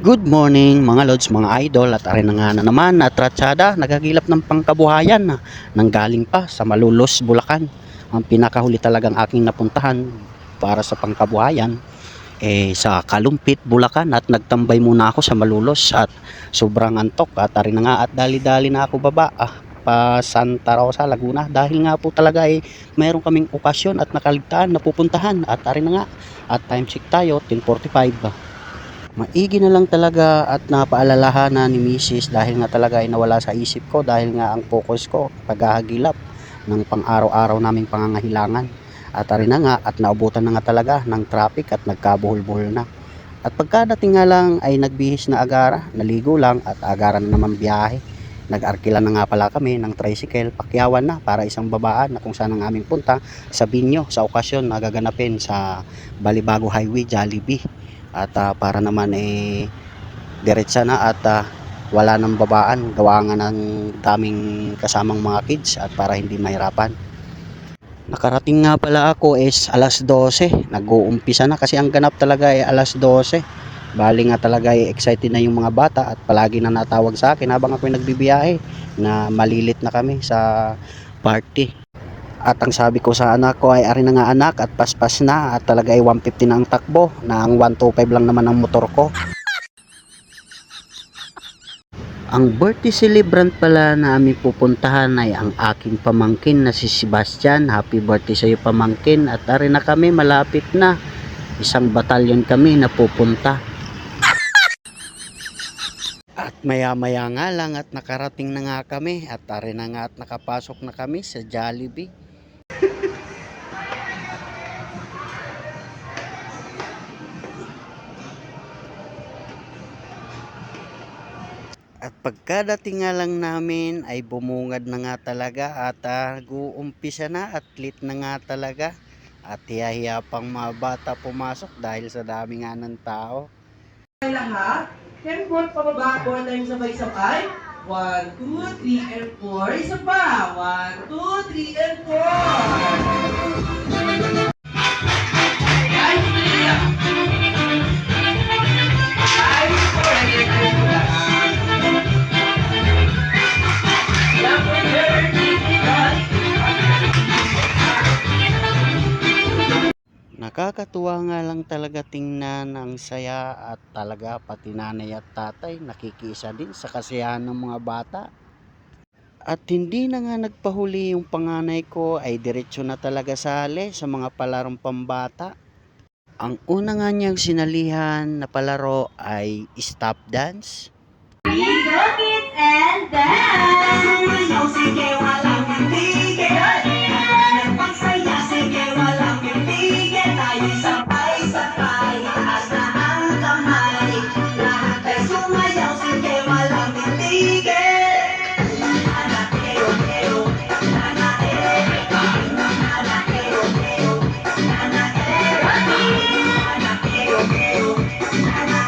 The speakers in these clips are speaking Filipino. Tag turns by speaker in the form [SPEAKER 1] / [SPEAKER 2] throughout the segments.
[SPEAKER 1] Good morning mga lods, mga idol, at arin na nga na naman at Tratsada nagagilap ng pangkabuhayan na nanggaling pa sa Malulos, Bulacan. Ang pinakahuli talagang aking napuntahan para sa pangkabuhayan sa Kalumpit, Bulacan, at nagtambay muna ako sa Malulos at sobrang antok at arin na nga at dali-dali na ako baba pa Santa Rosa, Laguna, dahil nga po talaga mayroon kaming okasyon at nakaligtaan na pupuntahan at arin na nga at time check tayo 10:45. Maigi na lang talaga at napaalalahanan ni Mrs. dahil nga talaga ay nawala sa isip ko dahil nga ang focus ko paghahagilap ng pang-araw-araw naming pangangailangan. At arin na nga at naubutan na nga talaga ng traffic at nagkabuhol-buhol na. At pagkadating nga lang ay nagbihis na agara, naligo lang at agara na naman biyahe. Nag-arkila na nga pala kami ng tricycle, pakyawan na para isang babaan na kung saan ang aming punta sa Binyo sa okasyon na gaganapin sa Balibago Highway, Jollibee. At para naman diretsa na at wala nang babaan gawa nga ng daming kasamang mga kids at para hindi mahirapan. Nakarating nga pala ako is alas 12, nag-uumpisa na kasi ang ganap talaga ay alas 12. Bali nga talaga excited na yung mga bata at palagi na natawag sa akin habang ako nagbibiyahe na malilit na kami sa party. At ang sabi ko sa anak ko ay ari na nga anak at paspas na at talaga ay 150 na ang takbo na ang 125 lang naman ang motor ko. Ang birthday celebrant pala na aming pupuntahan ay ang aking pamangkin na si Sebastian. Happy birthday sa iyo pamangkin at ari na kami malapit na. Isang batalyon kami na pupunta. At maya-maya nga lang at nakarating na nga kami at ari na nga at nakapasok na kami sa Jollibee. At pagkadating nga lang namin ay bumungad na nga talaga at guumpisa na at lit na nga talaga. At hiya-hiya pang mga bata pumasok dahil sa dami nga ng tao.
[SPEAKER 2] Lahat, handball pababa, 4 times sabay-sabay. 1, 2, 3, and 4. Isa pa. 1, 2, 3, and 4.
[SPEAKER 1] Nakakatuwa nga lang talaga tingnan ang saya at talaga pati nanay at tatay nakikiisa din sa kasiyahan ng mga bata. At hindi na nga nagpahuli yung panganay ko ay diretso na talaga sali sa mga palarong pambata. Ang una nga niyang sinalihan na palaro ay stop dance.
[SPEAKER 3] Go kids and dance! Sige, walang tigil. Nagpagsaya, sige, walang tigil. Tayo sabay-sabay, taas na ang kamay. Lahat ay sumayaw, sige, walang tigil. Nana, eo, eo, nana, eo, nana, eo, eo, nana, eo, nana, eo, eo, nana,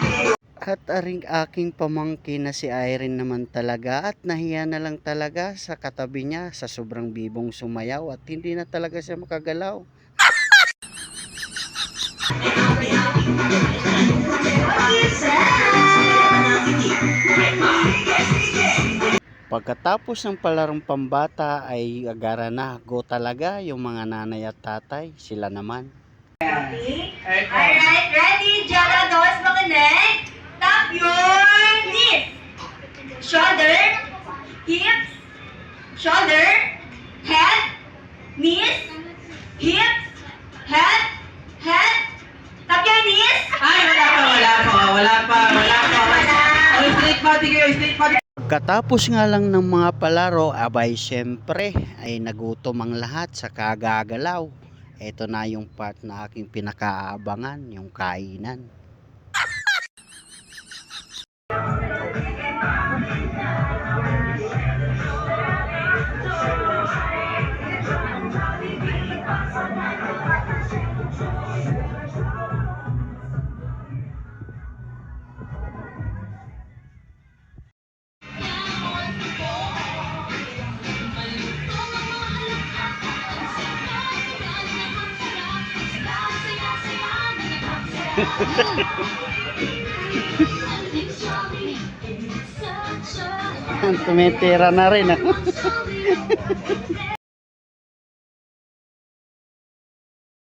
[SPEAKER 3] eo.
[SPEAKER 1] At aring aking pamangkin na si Irene naman talaga at nahiya na lang talaga sa katabi niya sa sobrang bibong sumayaw at hindi na talaga siya makagalaw. Pagkatapos ng palarong pambata ay agara na go talaga yung mga nanay at tatay, sila naman.
[SPEAKER 3] Alright, ready? Jala, dos, makinig. Tap your knees. Shoulder, hips, shoulder, head, knees, hips, head, head. Tap your knees.
[SPEAKER 2] Ay, wala pa. Oh, straight body kayo, straight body.
[SPEAKER 1] Pagkatapos nga lang ng mga palaro, abay syempre ay nagutom ang lahat sa kagagalaw. Ito na yung part na aking pinakaabangan, yung kainan. Tumitira na rin ako.